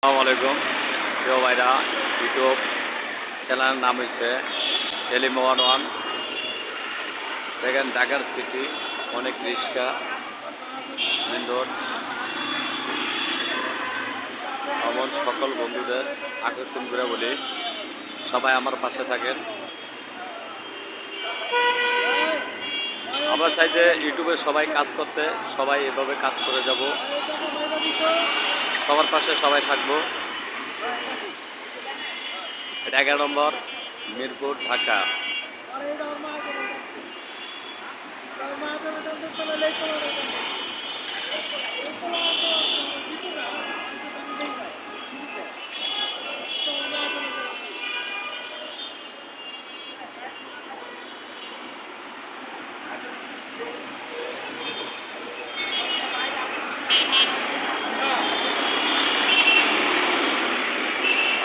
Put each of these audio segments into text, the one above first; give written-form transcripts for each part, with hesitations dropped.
আসসালামু আলাইকুম প্রিয় ভাইরা। ইউটিউব চ্যানেলের নাম হচ্ছে এলিম 1 দেখেন ঢাকার সিটি অনেক রিক্সা মেন রোড। আমার সকল বন্ধুদের আকর্ষণ করে বলি সবাই আমার পাশে থাকেন। আমরা চাই যে ইউটিউবে সবাই কাজ করতে, সবাই এভাবে কাজ করে যাব, সবার পাশে সবাই থাকবো। এটা 11 নম্বর মিরপুর, ঢাকা।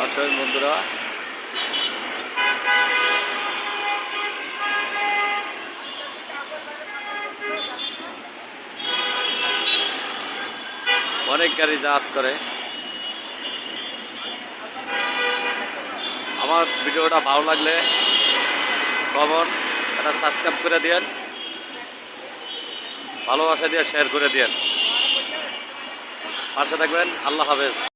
আসলে বন্ধুরা অনেক গাড়ি যাতায়াত করে। আমার ভিডিওটা ভালো লাগলে কমেন্ট একটা সাবস্ক্রাইব করে দিয়েন, ভালোবাসা দিয়ে শেয়ার করে দিয়েন, পাশে থাকবেন। আল্লাহ হাফেজ।